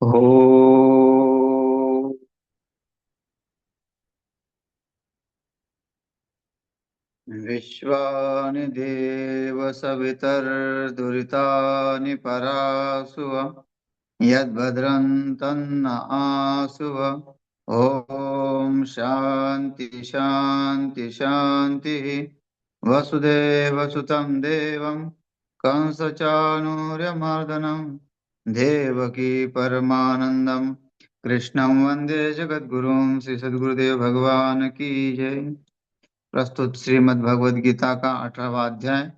हो विश्वानि देव सवितर्दुरितानि परासुव यद्भद्रं तन्न आसुव। ॐ शान्ति शान्ति शान्तिः। वसुदेवसुतं देवं कंसचाणूर्यमर्दनं देवकी परमानन्दं कृष्णं वन्दे जगद्गुरुं श्री सद्गुरुदेव भगवान की जय। प्रस्तुत श्रीमद् भगवद गीता का 18वां अध्याय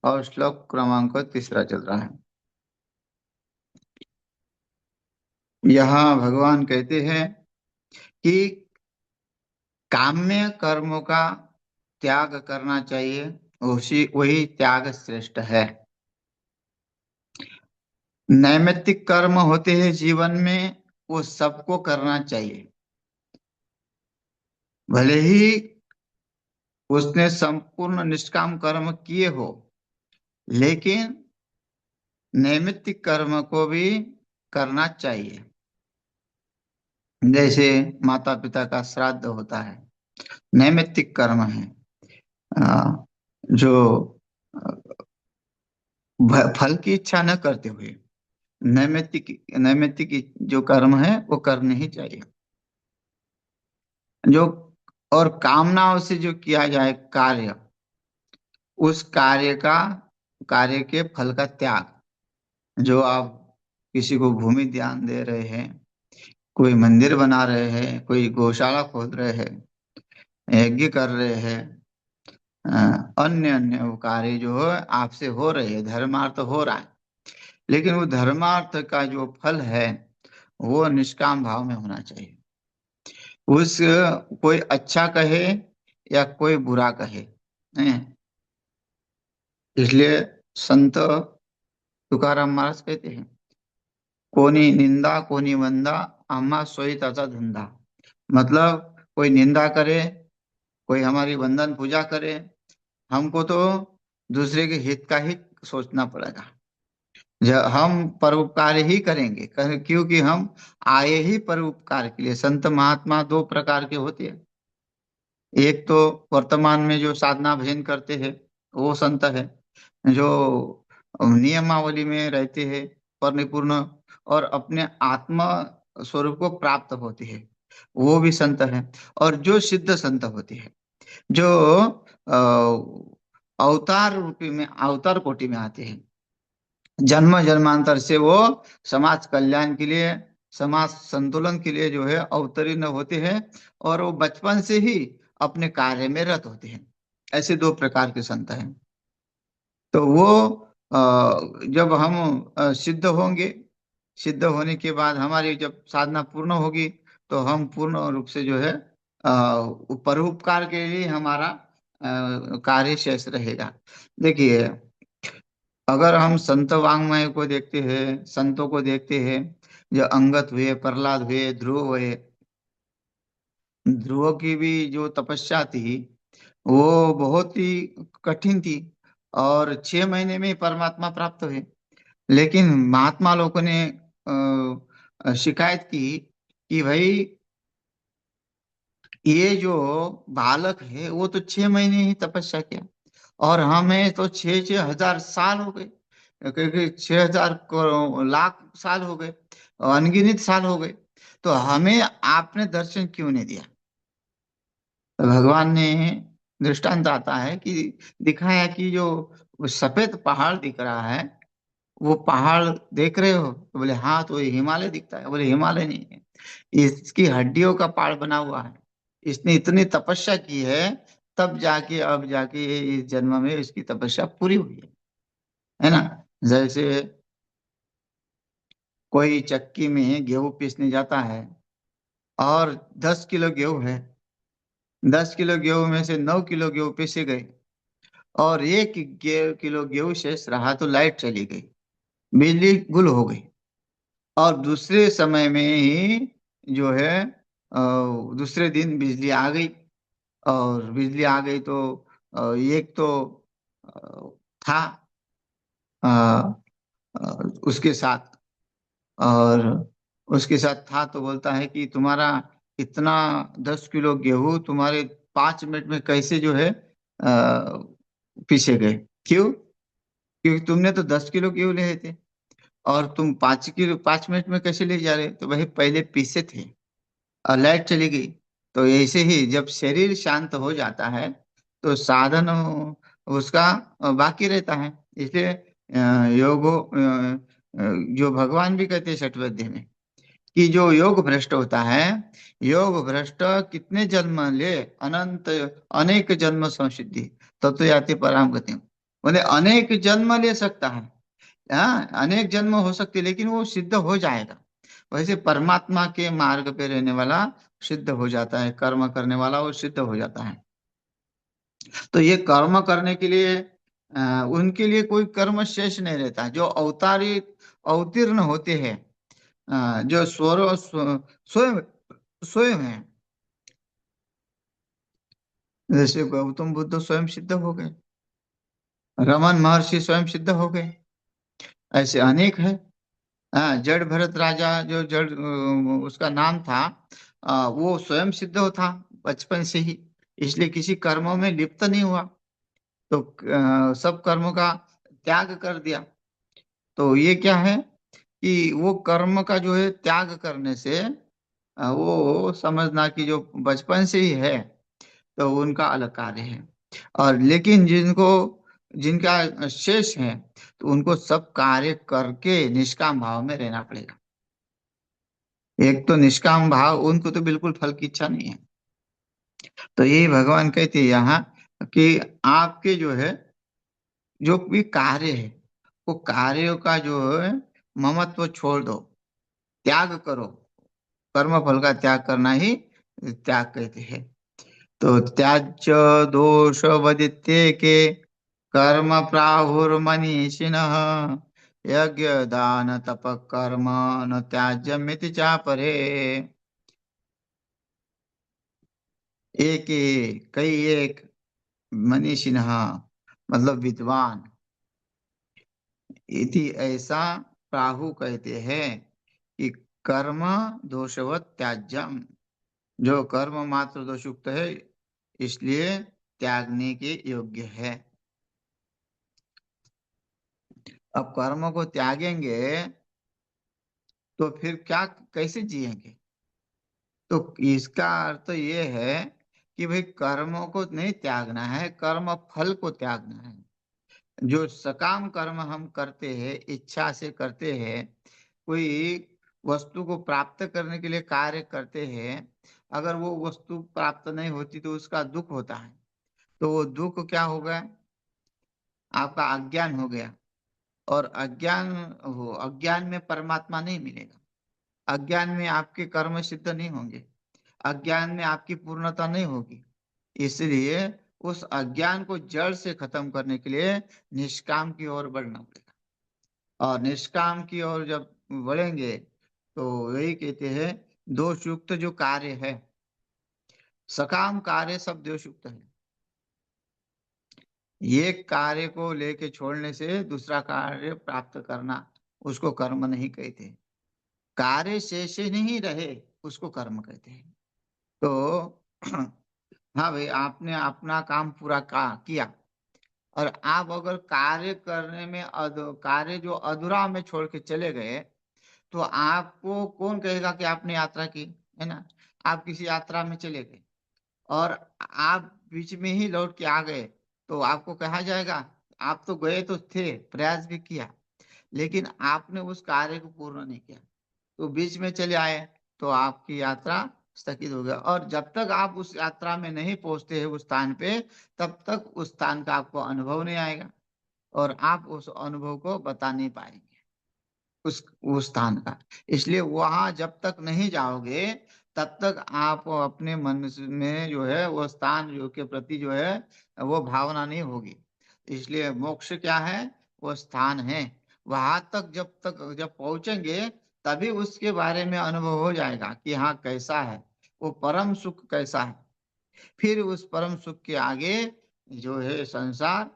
और श्लोक क्रमांक तीसरा चल रहा है। यहाँ भगवान कहते हैं कि काम्य कर्मों का त्याग करना चाहिए, उसी वही त्याग श्रेष्ठ है। नैमित्तिक कर्म होते हैं जीवन में, वो सबको करना चाहिए, भले ही उसने संपूर्ण निष्काम कर्म किए हो, लेकिन नैमित्तिक कर्म को भी करना चाहिए। जैसे माता पिता का श्राद्ध होता है, नैमित्तिक कर्म है। अ, जो फल की इच्छा न करते हुए नैमित्तिक नैमित्तिक जो कर्म है वो करने ही चाहिए। जो और कामनाओं से जो किया जाए कार्य, उस कार्य के फल का त्याग। जो आप किसी को भूमि दान दे रहे हैं, कोई मंदिर बना रहे हैं, कोई गौशाला खोल रहे हैं, यज्ञ कर रहे हैं, अन्य अन्य वो कार्य जो है आपसे हो रहे हैं, धर्मार्थ हो रहा है, लेकिन वो धर्मार्थ का जो फल है वो निष्काम भाव में होना चाहिए। उस कोई अच्छा कहे या कोई बुरा कहे, हैं? इसलिए संत तुकाराम महाराज कहते हैं, कोनी निंदा कोनी वंदा, आम्हा सोई त्याचा धंधा। मतलब कोई निंदा करे, कोई हमारी वंदन पूजा करे, हमको तो दूसरे के हित का ही सोचना पड़ेगा। जब हम परोपकार ही करेंगे, क्योंकि हम आए ही परोपकार के लिए। संत महात्मा दो प्रकार के होते हैं। एक तो वर्तमान में जो साधना भजन करते हैं वो संत है, जो नियमावली में रहते हैं परिपूर्ण और अपने आत्मा स्वरूप को प्राप्त होते हैं, वो भी संत है। और जो सिद्ध संत होते हैं, जो अवतार रूपी में अवतार कोटि में आते हैं, जन्म जन्मांतर से वो समाज कल्याण के लिए, समाज संतुलन के लिए जो है अवतीर्ण होते हैं, और वो बचपन से ही अपने कार्य में रत होते हैं। ऐसे दो प्रकार के संत हैं। तो वो जब हम सिद्ध होंगे, सिद्ध होने के बाद हमारी जब साधना पूर्ण होगी, तो हम पूर्ण रूप से जो है परोपकार के लिए हमारा कार्य शेष रहेगा। देखिए, अगर हम संत वाङ्मय को देखते हैं, संतों को देखते हैं, जो अंगद हुए, प्रहलाद हुए, ध्रुव हुए, ध्रुव की भी जो तपस्या थी वो बहुत ही कठिन थी, और 6 महीने में ही परमात्मा प्राप्त हुए। लेकिन महात्मा लोगों ने शिकायत की कि भाई, ये जो बालक है वो तो 6 महीने ही तपस्या किया, और हमें तो 6 6 हजार साल हो गए, क्योंकि 6 हजार लाख साल हो गए, अनगिनत साल हो गए, तो हमें आपने दर्शन क्यों नहीं दिया। तो भगवान ने दृष्टांत आता है कि दिखाया कि जो सफेद पहाड़ दिख रहा है, वो पहाड़ देख रहे हो, तो बोले हाँ, तो ये हिमालय दिखता है। बोले हिमालय नहीं है, इसकी हड्डियों का पहाड़ बना हुआ है। इसने इतनी तपस्या की है, तब जाके अब जाके इस जन्म में इसकी तपस्या पूरी हुई है ना। जैसे कोई चक्की में गेहूं पीसने जाता है, और 10 किलो गेहूं है, 10 किलो गेहूं में से 9 किलो गेहूं पीसे गए, और 1 किलो गेहूं शेष रहा, तो लाइट चली गई, बिजली गुल हो गई, और दूसरे समय में ही जो है दूसरे दिन बिजली आ गई। और बिजली आ गई तो एक तो अ, था अ, उसके साथ, और उसके साथ था तो बोलता है कि तुम्हारा इतना 10 किलो गेहूं तुम्हारे 5 मिनट में कैसे जो है पीछे गए। क्यों? क्योंकि तुमने तो 10 किलो गेहूं ले थे, और तुम 5 किलो 5 मिनट में कैसे ले जा रहे हो? तो वही पहले पीछे थे और लाइट चली गई। तो ऐसे ही जब शरीर शांत हो जाता है तो साधन उसका बाकी रहता है। इसलिए जो भगवान भी कहते हैं छठवें अध्याय में कि जो योग भ्रष्ट होता है, योग भ्रष्ट कितने जन्म ले, अनंत अनेक जन्म संसिद्धि तब तो याति पराम गति। बोले अनेक जन्म ले सकता है, हाँ अनेक जन्म हो सकते, लेकिन वो सिद्ध हो जाएगा। वैसे परमात्मा के मार्ग पे रहने वाला सिद्ध हो जाता है, कर्म करने वाला वो सिद्ध हो जाता है। तो ये कर्म करने के लिए उनके लिए कोई कर्म शेष नहीं रहता। जो अवतारित अवतीर्ण होते हैं, जो स्वयं स्वयं है, जैसे गौतम बुद्ध स्वयं सिद्ध हो गए, रमन महर्षि स्वयं सिद्ध हो गए, ऐसे अनेक है। हाँ, जड़ भरत राजा जो जड़ उसका नाम था, वो स्वयं सिद्ध हो था बचपन से ही, इसलिए किसी कर्मों में लिप्त नहीं हुआ। तो सब कर्मों का त्याग कर दिया। तो ये क्या है कि वो कर्म का जो है त्याग करने से वो समझना कि जो बचपन से ही है तो उनका अलग कार्य है। और लेकिन जिनका शेष है तो उनको सब कार्य करके निष्काम भाव में रहना पड़ेगा। एक तो निष्काम भाव, उनको तो बिल्कुल फल की इच्छा नहीं है। तो यही भगवान कहते हैं यहाँ कि आपके जो है जो भी कार्य है, वो कार्यों का जो है ममत्व छोड़ दो, त्याग करो। कर्म फल का त्याग करना ही त्याग कहते हैं। तो त्याज्य दोष वदित्ये के कर्म प्राहुर्मनीषिणः, यज्ञ दान तप कर्म न त्याज्यमिति चापरे। एक कई एक मनीषिणः मतलब विद्वान, इति ऐसा प्राहु कहते हैं कि कर्म दोषवत त्याज्यम, जो कर्म मात्र दोषयुक्त है इसलिए त्यागने के योग्य है। अब कर्म को त्यागेंगे तो फिर क्या, कैसे जिएंगे? तो इसका अर्थ ये है कि भाई कर्मों को नहीं त्यागना है, कर्म फल को त्यागना है। जो सकाम कर्म हम करते हैं, इच्छा से करते हैं, कोई वस्तु को प्राप्त करने के लिए कार्य करते हैं, अगर वो वस्तु प्राप्त नहीं होती तो उसका दुख होता है। तो वो दुख क्या हो गया? आपका अज्ञान हो गया। और अज्ञान में परमात्मा नहीं मिलेगा। अज्ञान में आपके कर्म सिद्ध नहीं होंगे, अज्ञान में आपकी पूर्णता नहीं होगी। इसलिए उस अज्ञान को जड़ से खत्म करने के लिए निष्काम की ओर बढ़ना पड़ेगा। और निष्काम की ओर जब बढ़ेंगे तो यही कहते हैं दोषयुक्त जो कार्य है, सकाम कार्य सब दोषयुक्त है। ये कार्य को लेके छोड़ने से दूसरा कार्य प्राप्त करना, उसको कर्म नहीं कहते। कार्य शेष नहीं रहे उसको कर्म कहते हैं। तो हाँ भाई, आपने अपना काम पूरा किया, और आप अगर कार्य करने में कार्य जो अधूरा में छोड़ के चले गए तो आपको कौन कहेगा कि आपने यात्रा की? है ना? आप किसी यात्रा में चले गए और आप बीच में ही लौट के आ गए तो आपको कहा जाएगा आप तो गए तो थे, प्रयास भी किया, लेकिन आपने उस कार्य को पूर्ण नहीं किया, तो बीच में चले आए तो आपकी यात्रा स्थगित हो गया। और जब तक आप उस यात्रा में नहीं पहुंचते हैं उस स्थान पे, तब तक उस स्थान का आपको अनुभव नहीं आएगा, और आप उस अनुभव को बता नहीं पाएंगे उस स्थान का। इसलिए वहां जब तक नहीं जाओगे तब तक आप अपने मन में जो है वो स्थान जो के प्रति जो है वो भावना नहीं होगी। इसलिए मोक्ष क्या है? वो स्थान है। वहां तक जब पहुंचेंगे तभी उसके बारे में अनुभव हो जाएगा कि हाँ कैसा है, वो परम सुख कैसा है। फिर उस परम सुख के आगे जो है संसार,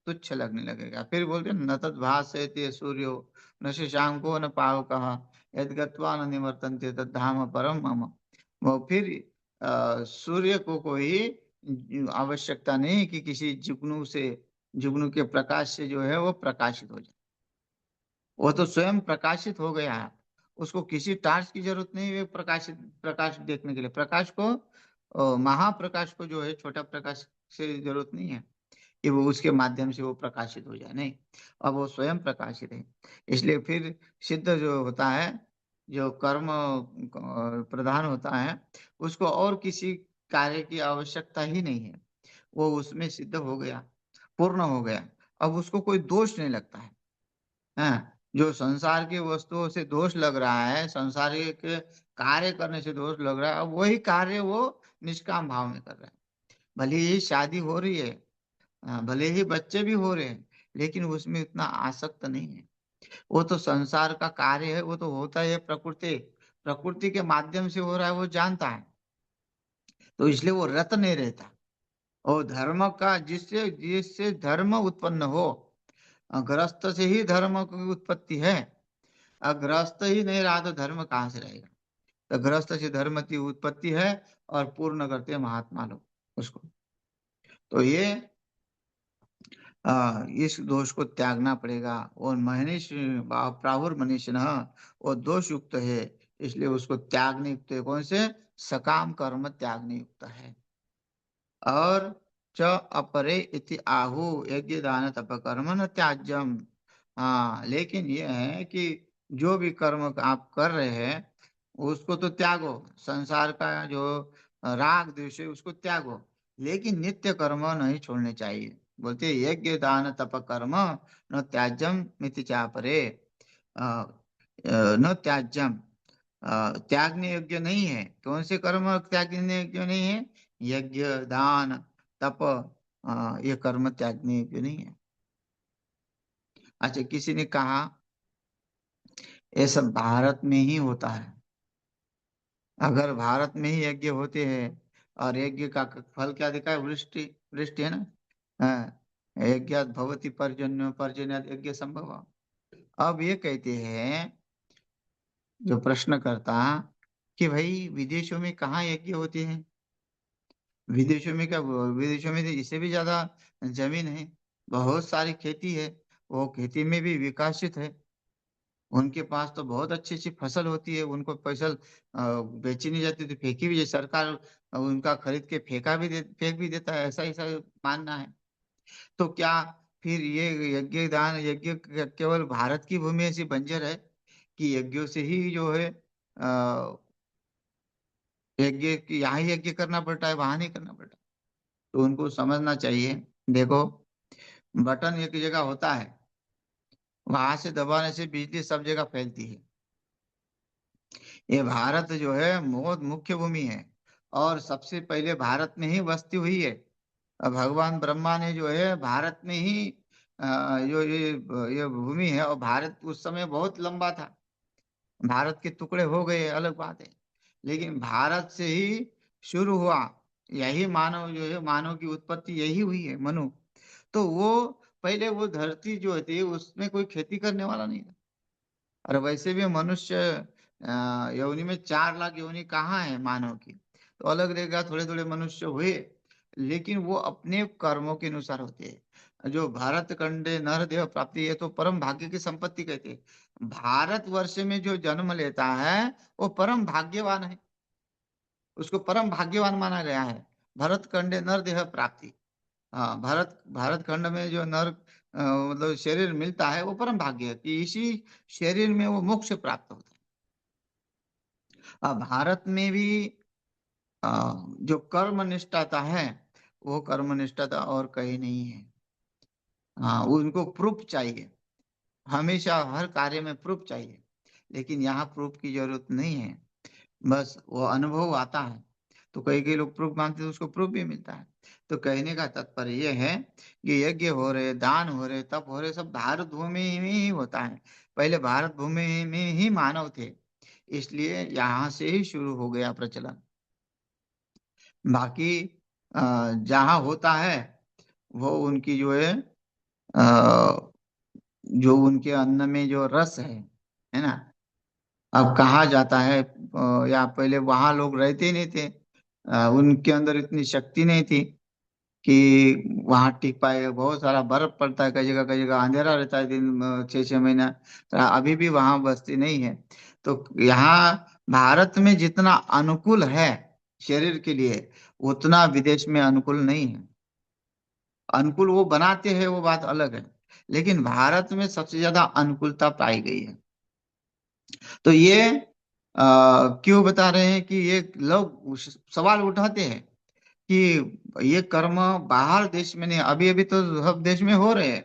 तुच्छ लगने लगेगा। फिर बोलते हैं, न तद भासयते सूर्यो न शशांको न पावकः यद् गत्वा न निवर्तन्ते तद् धाम परम मम। वो फिर सूर्य को कोई आवश्यकता नहीं कि किसी जुगनू के प्रकाश से जो है वो प्रकाशित हो जाए। वो तो स्वयं प्रकाशित हो गया है। उसको किसी टार्च की जरूरत नहीं है प्रकाश देखने के लिए। प्रकाश को महाप्रकाश को जो है छोटा प्रकाश से जरूरत नहीं है कि वो उसके माध्यम से वो प्रकाशित हो जाए, नहीं। अब वो स्वयं प्रकाशित है। इसलिए फिर सिद्ध जो होता है, जो कर्म प्रधान होता है, उसको और किसी कार्य की आवश्यकता ही नहीं है। वो उसमें सिद्ध हो गया, पूर्ण हो गया। अब उसको कोई दोष नहीं लगता है। हाँ, जो संसार की वस्तुओं से दोष लग रहा है, संसारिक कार्य करने से दोष लग रहा है, अब वही कार्य वो निष्काम भाव में कर रहा है। भले ही शादी हो रही है, भले ही बच्चे भी हो रहे हैं, लेकिन उसमें इतना आसक्त नहीं है। वो तो संसार का कार्य है, वो तो होता है प्रकृति, प्रकृति के माध्यम से हो रहा है, वो जानता है। तो इसलिए वो रत नहीं रहता। और धर्म का जिससे जिससे धर्म उत्पन्न हो, गृहस्थ से ही धर्म की उत्पत्ति है। गृहस्थ ही नहीं रहा तो धर्म कहाँ से रहेगा। तो गृहस्थ से धर्म की उत्पत्ति है, और पूर्ण करते हैं महात्मा लोग उसको। तो ये इस दोष को त्यागना पड़ेगा। और मनीष प्राहुर मनीष न, वो दोष युक्त है, इसलिए उसको त्यागने युक्त है। कौन से? सकाम कर्म त्यागने युक्त है। और च अपरे इति आहु यज्ञ दान तप कर्म न त्याज्यम। हाँ, लेकिन ये है कि जो भी कर्म आप कर रहे हैं उसको तो त्यागो। संसार का जो राग द्वेष है उसको त्यागो, लेकिन नित्य कर्म नहीं छोड़ने चाहिए। बोलते हैं, यज्ञ दान तप कर्म न त्याज्यम मिति चापरे। न त्याज्यम, त्यागने योग्य नहीं है। कौन से कर्म त्यागने योग्य नहीं है? यज्ञ दान तप, ये कर्म त्यागने योग्य नहीं है। अच्छा, किसी ने कहा ये सब भारत में ही होता है। अगर भारत में ही यज्ञ होते हैं, और यज्ञ का फल क्या दिखा है? वृष्टि। वृष्टि है ना। हाँ, यज्ञात भवति पर्जन्य पर्जन्यात यज्ञ संभव। अब ये कहते हैं जो प्रश्न करता, कि भाई विदेशों में कहाँ यज्ञ होते हैं? विदेशों में क्या, विदेशों में तो इससे भी ज्यादा जमीन है, बहुत सारी खेती है, वो खेती में भी विकसित है। उनके पास तो बहुत अच्छी अच्छी फसल होती है। उनको फसल बेची नहीं जाती तो फेंकी भी सरकार उनका खरीद के फेंक भी देता है, ऐसा ऐसा मानना है। तो क्या फिर ये यज्ञ दान यज्ञ केवल भारत की भूमि ऐसी बंजर है कि यज्ञों से ही जो है यज्ञ की यहाँ ही यज्ञ करना पड़ता है, वहां नहीं करना पड़ता? तो उनको समझना चाहिए। देखो, बटन एक जगह होता है, वहां से दबाने से बिजली सब जगह फैलती है। ये भारत जो है बहुत मुख्य भूमि है, और सबसे पहले भारत में ही बस्ती हुई है। भगवान ब्रह्मा ने जो है भारत में ही जो ये भूमि है, और भारत उस समय बहुत लंबा था। भारत के टुकड़े हो गए अलग बात है, लेकिन भारत से ही शुरू हुआ। यही मानव जो है, मानव की उत्पत्ति यही हुई है, मनु। तो वो पहले वो धरती जो थी उसमें कोई खेती करने वाला नहीं था। और वैसे भी मनुष्य योनि में 4 लाख योनि कहाँ है मानव की, तो अलग रहेगा, थोड़े थोड़े मनुष्य हुए, लेकिन वो अपने कर्मों के अनुसार होते हैं। जो भारत खंडे नर देह प्राप्ति, ये तो परम भाग्य की संपत्ति कहते हैं। भारत वर्ष में जो जन्म लेता है वो परम भाग्यवान है, उसको परम भाग्यवान माना गया है। भरत खंडे नर देह प्राप्ति। हाँ, भारत भारत खंड में जो नर मतलब शरीर मिलता है वो परम भाग्य है, कि इसी शरीर में वो मोक्ष प्राप्त होता है। अब भारत में भी जो कर्म निष्ठाता है, वो कर्म निष्ठाता और कहीं नहीं है। हाँ, उनको प्रूफ चाहिए, हमेशा हर कार्य में प्रूफ चाहिए। लेकिन यहाँ प्रूफ की जरूरत नहीं है, बस वो अनुभव आता है। तो कई कई लोग प्रूफ मांगते हैं, उसको प्रूफ भी मिलता है। तो कहने का तात्पर्य ये है कि यज्ञ हो रहे, दान हो रहे, तप हो रहे, सब भारत भूमि में ही होता है। पहले भारत भूमि में ही मानव थे, इसलिए यहाँ से ही शुरू हो गया प्रचलन। बाकी जहाँ होता है वो उनकी जो है जो उनके अन्न में जो रस है ना। अब कहा जाता है या पहले वहां लोग रहते ही नहीं थे, उनके अंदर इतनी शक्ति नहीं थी कि वहां टिक पाए। बहुत सारा बर्फ पड़ता है, कई जगह अंधेरा रहता है दिन 6 6 महीना। अभी भी वहां बस्ती नहीं है। तो यहाँ भारत में जितना अनुकूल है शरीर के लिए, उतना विदेश में अनुकूल नहीं है। अनुकूल वो बनाते हैं, वो बात अलग है, लेकिन भारत में सबसे ज्यादा अनुकूलता पाई गई है। तो ये क्यों बता रहे हैं कि ये लोग सवाल उठाते हैं कि ये कर्म बाहर देश में नहीं, अभी अभी तो सब देश में हो रहे हैं,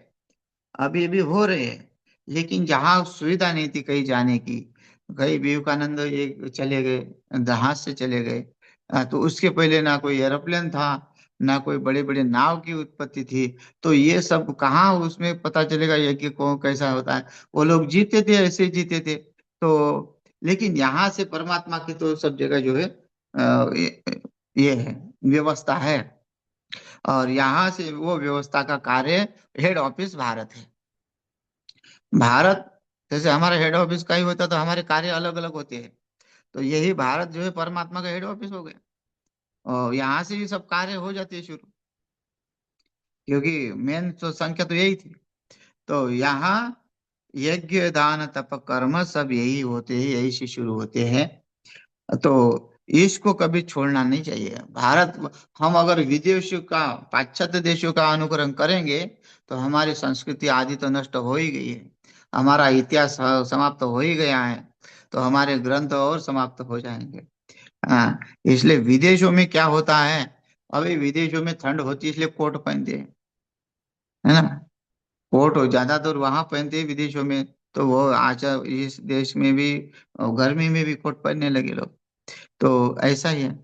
अभी अभी हो रहे हैं, लेकिन जहाँ सुविधा नहीं थी कहीं जाने की, कहीं विवेकानंद ये चले गए, जहाज से चले गए। तो उसके पहले ना कोई एरोप्लेन था, ना कोई बड़े बड़े नाव की उत्पत्ति थी। तो ये सब कहाँ उसमें पता चलेगा ये कि कौन कैसा होता है। वो लोग जीते थे, ऐसे ही जीते थे। तो लेकिन यहाँ से परमात्मा की तो सब जगह जो है ये है, व्यवस्था है। और यहाँ से वो व्यवस्था का कार्य, हेड ऑफिस भारत है। भारत, जैसे हमारा हेड ऑफिस का ही होता तो हमारे कार्य अलग अलग होते हैं। तो यही भारत जो है परमात्मा का हेड ऑफिस हो गया, और यहाँ से ही सब कार्य हो जाते हैं शुरू, क्योंकि मेन तो संख्या तो यही थी। तो यहाँ यज्ञ दान तप कर्म सब यही होते हैं, यही से शुरू होते हैं। तो इसको कभी छोड़ना नहीं चाहिए। भारत, हम अगर विदेशों का, पाश्चात्य देशों का अनुकरण करेंगे तो हमारी संस्कृति आदि तो नष्ट हो ही गई है, हमारा इतिहास समाप्त हो ही गया है। तो हमारे ग्रंथ और समाप्त हो जाएंगे। हाँ, इसलिए विदेशों में क्या होता है, अभी विदेशों में ठंड होती है इसलिए कोट पहनते हैं, है ना। कोट ज्यादातर वहां पहनते हैं विदेशों में। तो वो आज इस देश में भी गर्मी में भी कोट पहनने लगे लोग। तो ऐसा ही है,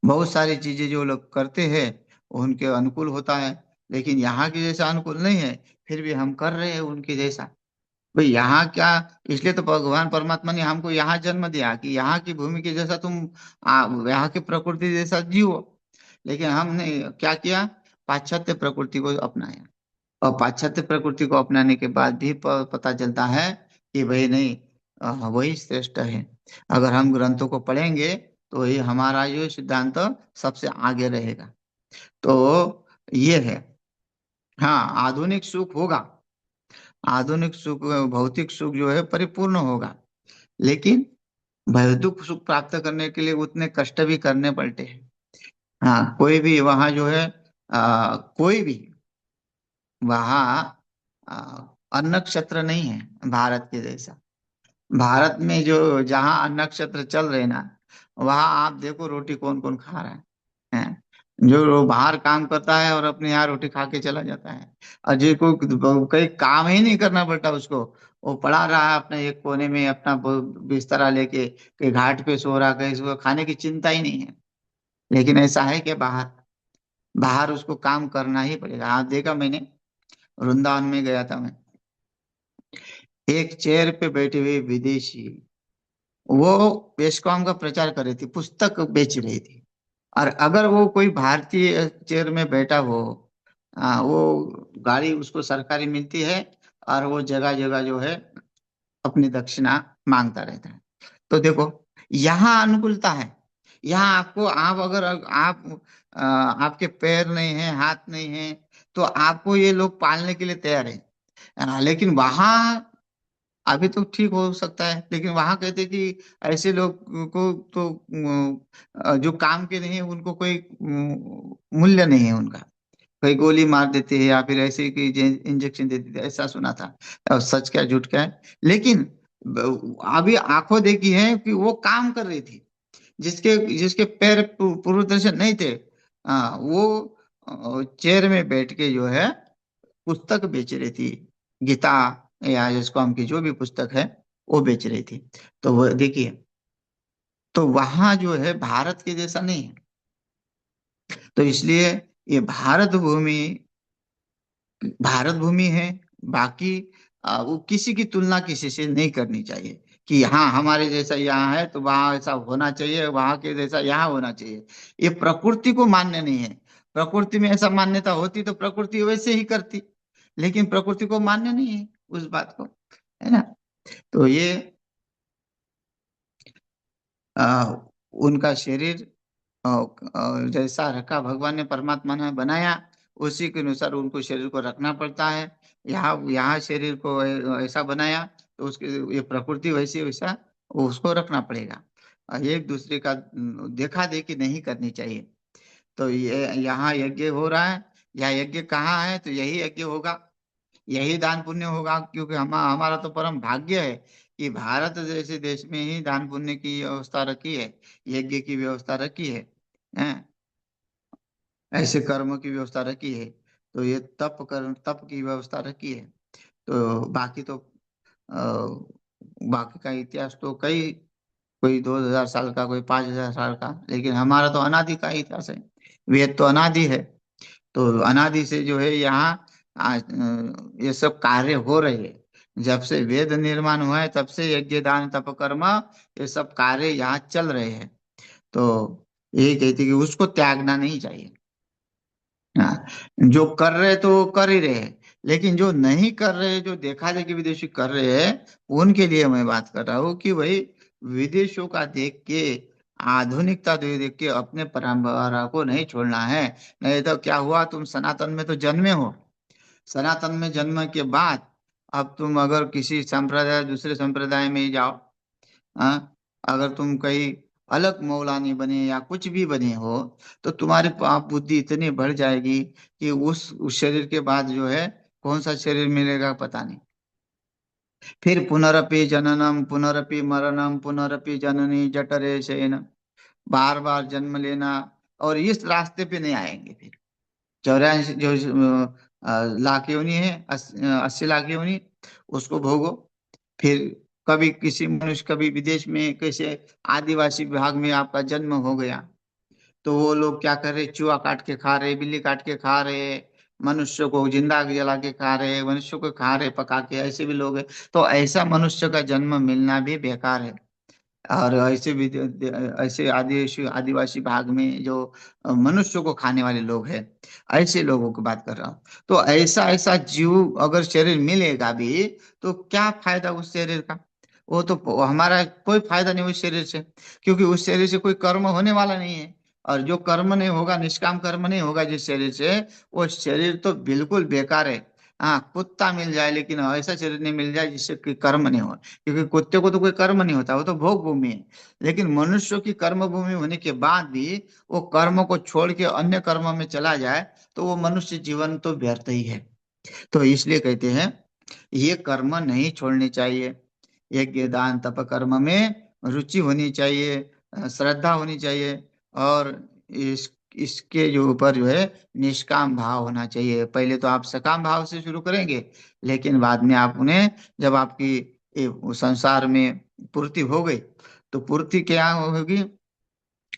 बहुत सारी चीजें जो लोग करते हैं उनके अनुकूल होता है, लेकिन यहाँ के जैसा अनुकूल नहीं है, फिर भी हम कर रहे हैं उनके जैसा। भाई यहाँ क्या, इसलिए तो भगवान परमात्मा ने हमको यहाँ जन्म दिया कि यहाँ की भूमि के जैसा तुम यहाँ की प्रकृति जैसा जियो। लेकिन हमने क्या किया, पाश्चात्य प्रकृति को अपनाया। और पाश्चात्य प्रकृति को अपनाने के बाद भी पता चलता है कि भाई नहीं, वही श्रेष्ठ है। अगर हम ग्रंथों को पढ़ेंगे तो ये हमारा ये सिद्धांत सबसे आगे रहेगा। तो ये है। हाँ, आधुनिक सुख होगा, आधुनिक सुख, भौतिक सुख जो है परिपूर्ण होगा, लेकिन भौतिक सुख प्राप्त करने के लिए उतने कष्ट भी करने पड़ते हैं। हाँ, कोई भी वहाँ जो है कोई भी वहाँ अन्न नक्षत्र नहीं है भारत के जैसा। भारत में जो जहाँ अन्न नक्षत्र चल रहे ना, वहाँ आप देखो रोटी कौन कौन खा रहा है। जो बाहर काम करता है और अपने यहाँ रोटी खा के चला जाता है, और जिसको कहीं काम ही नहीं करना पड़ता उसको, वो पड़ा रहा है अपने एक कोने में अपना बिस्तरा लेके, कहीं घाट पे सो रहा, कहीं उसको खाने की चिंता ही नहीं है। लेकिन ऐसा है कि बाहर, बाहर उसको काम करना ही पड़ेगा। हाँ, देखा मैंने, वृंदावन में गया था मैं, एक चेयर पे बैठी हुई विदेशी, वो बेस्कॉम का प्रचार कर रही थी, पुस्तक बेच रही थी। और अगर वो कोई भारतीय चेयर में बैठा हो, वो गाड़ी उसको सरकारी मिलती है, और वो जगह जगह जो है अपनी दक्षिणा मांगता रहता है। तो देखो, यहाँ अनुकूलता है। यहाँ आपको, आप अगर आप आपके पैर नहीं है, हाथ नहीं है, तो आपको ये लोग पालने के लिए तैयार है। लेकिन वहाँ अभी तो ठीक हो सकता है, लेकिन वहां कहते हैं कि ऐसे लोग को तो जो काम के नहीं है उनको कोई मूल्य नहीं है उनका। कहीं गोली मार देते हैं या फिर ऐसे कि इंजेक्शन दे देते हैं, ऐसा सुना था। अब सच क्या झूठ क्या है, लेकिन अभी आंखों देखी है कि वो काम कर रही थी, जिसके जिसके पैर पूरी तरह से नहीं थे, वो चेयर में बैठ के जो है पुस्तक बेच रही थी, गीता या जिसको हम की जो भी पुस्तक है वो बेच रही थी। तो वो देखिए, तो वहां जो है भारत के जैसा नहीं है। तो इसलिए ये भारत भूमि, भारत भूमि है। बाकी वो किसी की तुलना किसी से नहीं करनी चाहिए कि हाँ हमारे जैसा यहाँ है तो वहां ऐसा होना चाहिए, वहां के जैसा यहाँ होना चाहिए। ये प्रकृति को मान्य नहीं है। प्रकृति में ऐसा मान्यता होती तो प्रकृति वैसे ही करती, लेकिन प्रकृति को मान्य नहीं है उस बात को, है ना। तो ये आ, उनका शरीर जैसा रखा भगवान ने, परमात्मा ने बनाया, उसी के अनुसार उनको शरीर को रखना पड़ता है। यहाँ यहाँ शरीर को ऐसा बनाया तो उसके, ये प्रकृति वैसी वैसा उसको रखना पड़ेगा। एक दूसरे का देखा देखी नहीं करनी चाहिए। तो ये यहाँ यज्ञ हो रहा है, या यज्ञ कहाँ है, तो यही यज्ञ होगा, यही दान पुण्य होगा, क्योंकि हमारा तो परम भाग्य है कि भारत जैसे देश में ही दान पुण्य की व्यवस्था रखी है, यज्ञ की व्यवस्था रखी है, ऐसे कर्म की व्यवस्था रखी है। तो ये तप की व्यवस्था रखी है। तो बाकी तो बाकी का इतिहास तो कई, कोई 2000 साल का, कोई 5000 साल का, लेकिन हमारा तो अनादि का इतिहास है। वेद तो अनादि है। तो अनादि से जो है यहाँ ये सब कार्य हो रहे हैं। जब से वेद निर्माण हुआ है तब से यज्ञ दान तप कर्म ये सब कार्य यहाँ चल रहे हैं। तो यही कहती कि उसको त्यागना नहीं चाहिए। हाँ, जो कर रहे तो वो कर ही रहे हैं, लेकिन जो नहीं कर रहे, जो देखा देखी विदेशी कर रहे हैं, उनके लिए मैं बात कर रहा हूँ कि भाई विदेशों का देख के, आधुनिकता देख देख के अपने परंपरा को नहीं छोड़ना है। नहीं तो क्या हुआ, तुम सनातन में तो जन्मे हो, सनातन में जन्म के बाद अब तुम अगर किसी संप्रदाय दूसरे संप्रदाय में ही जाओ, हाँ, अगर तुम कहीं अलग मौलानी बने या कुछ भी बने हो, तो तुम्हारी पाप बुद्धि इतनी बढ़ जाएगी कि उस शरीर के बाद जो है कौन सा शरीर मिलेगा पता नहीं। फिर पुनरपि जननम पुनरपि मरणम पुनरपि जननी जठरे शयन, बार बार जन्म लेना, और इस रास्ते पे नहीं आएंगे फिर। 84 जो लाख योनि है, 80 लाख योनि, उसको भोगो। फिर कभी किसी मनुष्य, कभी विदेश में कैसे आदिवासी विभाग में आपका जन्म हो गया, तो वो लोग क्या कर रहे, चूहा काट के खा रहे, बिल्ली काट के खा रहे, मनुष्य को जिंदा जला के खा रहे, मनुष्य को खा रहे पका के, ऐसे भी लोग हैं। तो ऐसा मनुष्य का जन्म मिलना भी बेकार है। और ऐसे भी ऐसे आदिवासी आदिवासी भाग में जो मनुष्य को खाने वाले लोग हैं, ऐसे लोगों की बात कर रहा हूँ। तो ऐसा ऐसा जीव अगर शरीर मिलेगा भी, तो क्या फायदा उस शरीर का। वो तो हमारा कोई फायदा नहीं उस शरीर से, क्योंकि उस शरीर से कोई कर्म होने वाला नहीं है। और जो कर्म नहीं होगा, निष्काम कर्म नहीं होगा जिस शरीर से, वो शरीर तो बिल्कुल बेकार है। हाँ, कुत्ता मिल जाए, लेकिन ऐसा शरीर नहीं मिल जाए जिससे कोई कर्म नहीं हो, क्योंकि कुत्ते को तो कोई कर्म नहीं होता, वो तो भोग भूमि है। लेकिन मनुष्य की कर्म भूमि होने के बाद भी वो कर्म को छोड़ के अन्य कर्म में चला जाए, तो वो मनुष्य जीवन तो व्यर्थ ही है। तो इसलिए कहते हैं ये कर्म नहीं छोड़ने चाहिए। यज्ञ दान तप कर्म में रुचि होनी चाहिए, श्रद्धा होनी चाहिए, और इसके जो ऊपर जो है निष्काम भाव होना चाहिए। पहले तो आप सकाम भाव से शुरू करेंगे, लेकिन बाद में आप उन्हें, जब आपकी संसार में पूर्ति हो गई, तो पूर्ति क्या होगी,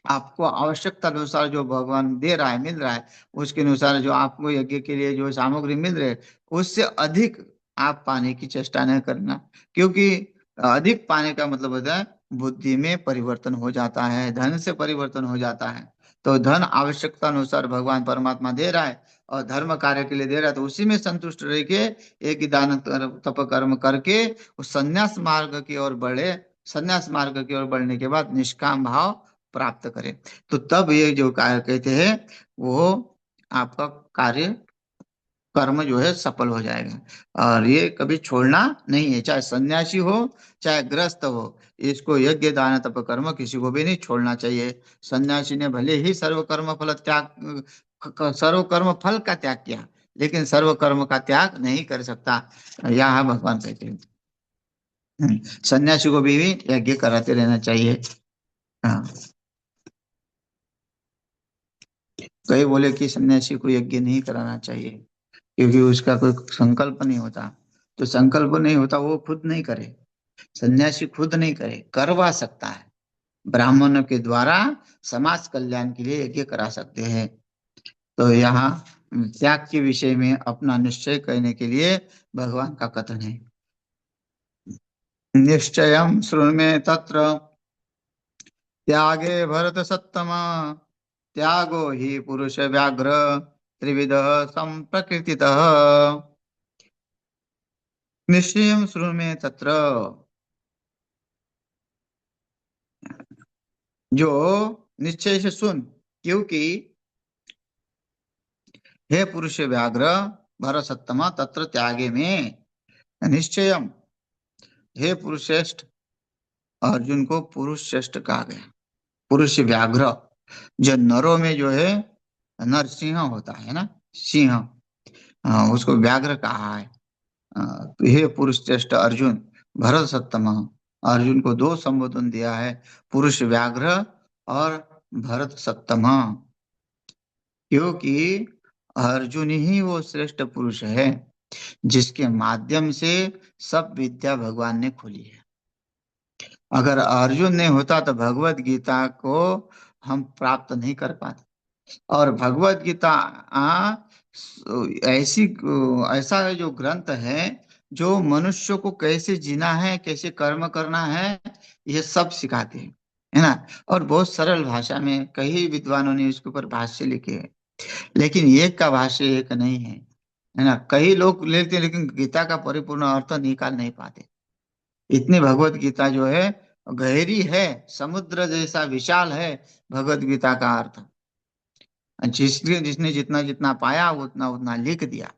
आपको आवश्यकता अनुसार जो भगवान दे रहा है, मिल रहा है, उसके अनुसार जो आपको यज्ञ के लिए जो सामग्री मिल रही है, उससे अधिक आप पाने की चेष्टा न करना। क्योंकि अधिक पाने का मतलब होता है बुद्धि में परिवर्तन हो जाता है, धन से परिवर्तन हो जाता है। तो धन आवश्यकता अनुसार भगवान परमात्मा दे रहा है, और धर्म कार्य के लिए दे रहा है, तो उसी में संतुष्ट रह के एक ही दान तप कर्म करके उस संन्यास मार्ग की ओर बढ़े। संन्यास मार्ग की ओर बढ़ने के बाद निष्काम भाव प्राप्त करें, तो तब ये जो कार्य कहते हैं, वो आपका कार्य कर्म जो है सफल हो जाएगा। और ये कभी छोड़ना नहीं है, चाहे सन्यासी हो चाहे गृहस्थ हो, इसको यज्ञ दान तप कर्म किसी को भी नहीं छोड़ना चाहिए। सन्यासी ने भले ही सर्व कर्म फल का त्याग किया, लेकिन सर्व कर्म का त्याग नहीं कर सकता, यह भगवान कहते हैं। सन्यासी को भी यज्ञ कराते रहना चाहिए। हाँ, कई बोले कि सन्यासी को यज्ञ नहीं कराना चाहिए, क्योंकि उसका कोई संकल्प नहीं होता। तो संकल्प नहीं होता, वो खुद नहीं करे, सन्यासी खुद नहीं करे, करवा सकता है। ब्राह्मणों के द्वारा समाज कल्याण के लिए यज्ञ करा सकते हैं। तो यहाँ त्याग के विषय में अपना निश्चय करने के लिए भगवान का कथन है। निश्चयं शृणु मे तत्र त्यागे भरत सत्तमा, त्यागो हि पुरुष व्याघ्र त्रिविध संप्रकृतितः निश्चयं शृणु मे तत्र। जो निश्चय से सुन, क्योंकि हे पुरुष व्याघ्र भरसत्तम तत्र त्यागे में निश्चयम, हे पुरुष श्रेष्ठ, अर्जुन को पुरुष श्रेष्ठ कहा गया। पुरुष व्याघ्र, जो नरों में जो है नरसिंह होता है ना, सिंह, उसको व्याघ्र कहा है। हे पुरुष श्रेष्ठ अर्जुन, भरत सत्तम, अर्जुन को दो संबोधन दिया है, पुरुष व्याघ्र और भरत सत्तम, क्योंकि अर्जुन ही वो श्रेष्ठ पुरुष है जिसके माध्यम से सब विद्या भगवान ने खोली है। अगर अर्जुन नहीं होता तो भगवत गीता को हम प्राप्त नहीं कर पाते। और भगवत गीता ऐसी ऐसा जो ग्रंथ है जो मनुष्य को कैसे जीना है, कैसे कर्म करना है, ये सब सिखाते हैं, है ना। और बहुत सरल भाषा में कई विद्वानों ने इसके ऊपर भाष्य लिखे हैं, लेकिन एक का भाष्य एक नहीं है ना। कई लोग लेते हैं लेकिन गीता का परिपूर्ण अर्थ निकाल नहीं पाते। इतनी भगवत गीता जो है गहरी है, समुद्र जैसा विशाल है भगवत गीता का अर्थ। जिसने जिसने जितना जितना पाया उतना उतना लिख दिया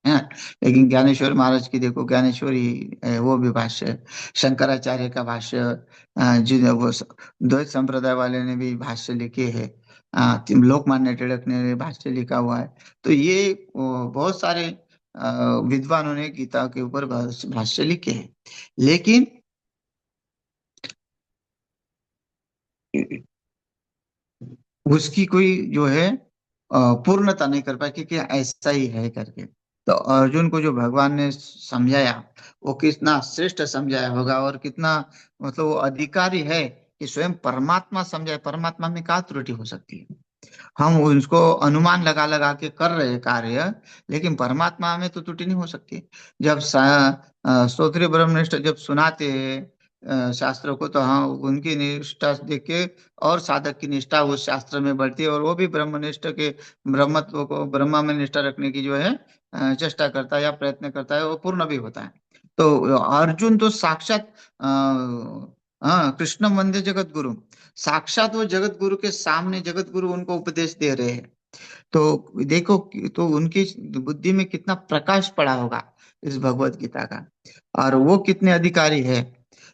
है ना। लेकिन ज्ञानेश्वर महाराज की देखो, ज्ञानेश्वरी वो भी भाष्य, शंकराचार्य का भाष्य, जिन वो द्वैत संप्रदाय वाले ने भी भाष्य लिखे हैं, लोकमान्य टिळक ने भाष्य लिखा हुआ है। तो ये बहुत सारे विद्वानों ने गीता के ऊपर भाष्य लिखे हैं, लेकिन उसकी कोई जो है पूर्णता नहीं कर पाई, क्योंकि ऐसा ही है करके। तो अर्जुन को जो भगवान ने समझाया, वो कितना श्रेष्ठ समझाया होगा, और कितना मतलब वो अधिकारी है कि स्वयं परमात्मा समझाए। परमात्मा में क्या त्रुटि हो सकती है? हम उसको अनुमान लगा लगा के कर रहे हैं कार्य, लेकिन परमात्मा में तो त्रुटि नहीं हो सकती। जब स्तोत्रीय ब्रह्मनिष्ठ जब सुनाते हैं शास्त्र को, तो हाँ उनकी निष्ठा देख के और साधक की निष्ठा उस शास्त्र में बढ़ती है, और वो भी ब्रह्मनिष्ठ के ब्रह्मत्व को, ब्रह्मा में निष्ठा रखने की जो है चेष्टा करता है या प्रयत्न करता है, वो पूर्ण भी होता है। तो अर्जुन तो साक्षात हाँ, कृष्ण वंदे जगत गुरु, साक्षात वो जगत गुरु के सामने जगत गुरु उनको उपदेश दे रहे हैं। तो देखो तो उनकी बुद्धि में कितना प्रकाश पड़ा होगा इस भगवत गीता का, और वो कितने अधिकारी है।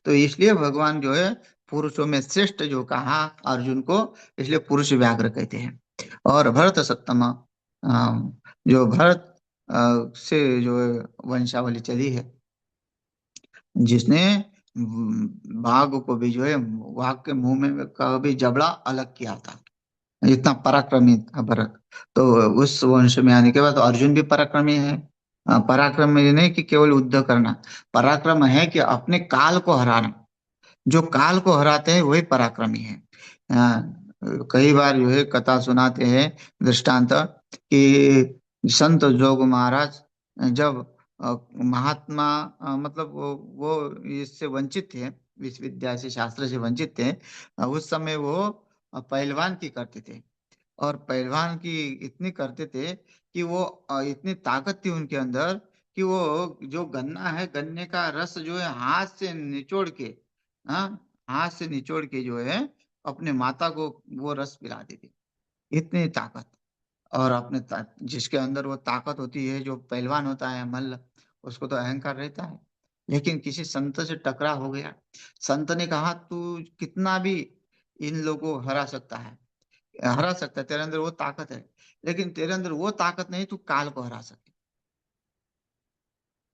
तो इसलिए भगवान जो है पुरुषों में श्रेष्ठ जो कहा अर्जुन को, इसलिए पुरुष व्याघ्र कहते हैं। और भरत सत्तम, जो भरत से जो है वंशावली चली है, जिसने बाघ को भी जो है, बाघ के मुंह में का भी जबड़ा अलग किया था, इतना पराक्रमी था भरत। तो उस वंश में आने के बाद तो अर्जुन भी पराक्रमी है। पराक्रम ये नहीं कि केवल युद्ध करना, पराक्रम है कि अपने काल को हराना। जो काल को हराते हैं वही पराक्रमी है। कई बार जो है कथा सुनाते हैं, दृष्टांत, कि संत जोग महाराज जब महात्मा मतलब वो इससे वंचित थे, इस विद्या से शास्त्र से वंचित थे, उस समय वो पहलवान की करते थे। और पहलवान की इतनी करते थे कि वो इतनी ताकत थी उनके अंदर कि वो जो गन्ना है, गन्ने का रस जो है हाथ से निचोड़ के, हाँ, हाथ से निचोड़ के जो है अपने माता को वो रस पिलाते थे। इतनी ताकत। और जिसके अंदर वो ताकत होती है, जो पहलवान होता है मल्ल, उसको तो अहंकार रहता है। लेकिन किसी संत से टकरा हो गया, संत ने कहा तू कितना भी इन लोगों को हरा सकता है, हरा सकता है, तेरे अंदर वो ताकत है, लेकिन तेरे अंदर वो ताकत नहीं, तू काल को हरा सकती।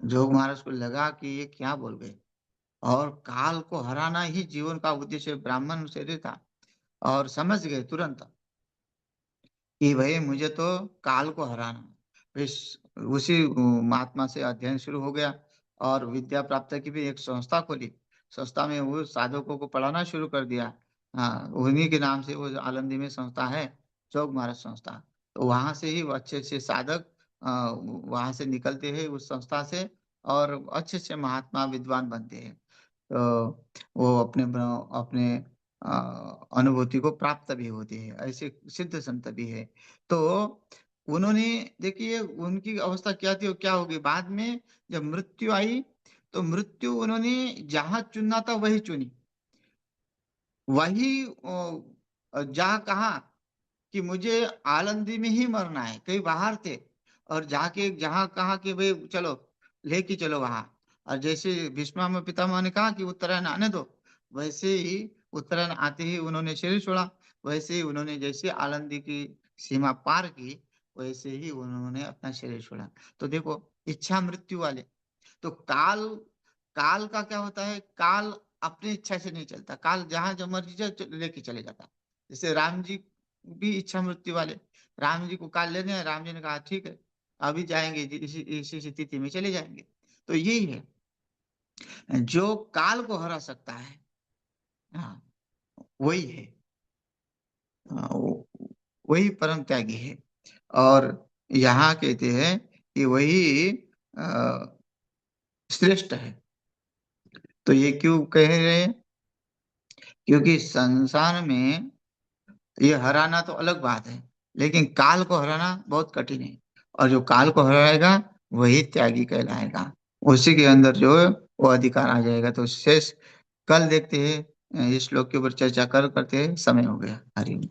जोग महाराज को लगा कि ये क्या बोल गए, और काल को हराना ही जीवन का उद्देश्य ब्राह्मण शरीर था। और समझ गए तुरंत कि भाई मुझे तो काल को हराना है। फिर उसी महात्मा से अध्ययन शुरू हो गया, और विद्या प्राप्त की भी एक संस्था खोली। संस्था में वो साधकों को पढ़ाना शुरू कर दिया। हाँ, उन्हीं के नाम से वो जो आलमदी में संस्था है, जोग महाराज संस्था। तो वहां से ही वो अच्छे अच्छे साधक वहां से निकलते हैं उस संस्था से, और अच्छे अच्छे महात्मा विद्वान बनते हैं। तो वो अपने अनुभूति को प्राप्त भी होती है, ऐसे सिद्ध संत भी है। तो उन्होंने, देखिए उनकी अवस्था क्या थी और क्या होगी बाद में, जब मृत्यु आई तो मृत्यु उन्होंने जहां चुनना था वही चुनी, वही जहाँ कहा कि मुझे आलंदी में ही मरना है, कहीं बाहर थे, और जाके जहाँ कहा कि भाई चलो लेके चलो वहां, और जैसे भीष्म पितामह ने कहा कि उत्तरायण आने दो, वैसे ही उत्तरायण आते ही उन्होंने शरीर छोड़ा। वैसे ही उन्होंने जैसे आलंदी की सीमा पार की, वैसे ही उन्होंने अपना शरीर छोड़ा। तो देखो, इच्छा मृत्यु वाले। तो काल, काल का क्या होता है, काल अपनी इच्छा से नहीं चलता, काल जहां जो मर्जी लेके चले जाता। जैसे राम जी भी इच्छा मृत्यु वाले, राम जी को काल लेने हैं, राम जी ने कहा ठीक है अभी जाएंगे जी, इसी इसी तिथि में चले जाएंगे। तो यही है जो काल को हरा सकता है। हाँ, वही है। वही परम त्यागी है। और यहाँ कहते हैं कि वही श्रेष्ठ है। तो ये क्यों कह रहे हैं, क्योंकि संसार में ये हराना तो अलग बात है, लेकिन काल को हराना बहुत कठिन है। और जो काल को हराएगा वही त्यागी कहलाएगा, उसी के अंदर जो है वो अधिकार आ जाएगा। तो शेष कल देखते हैं, इस श्लोक के ऊपर चर्चा करते हैं, समय हो गया। हरि ओम।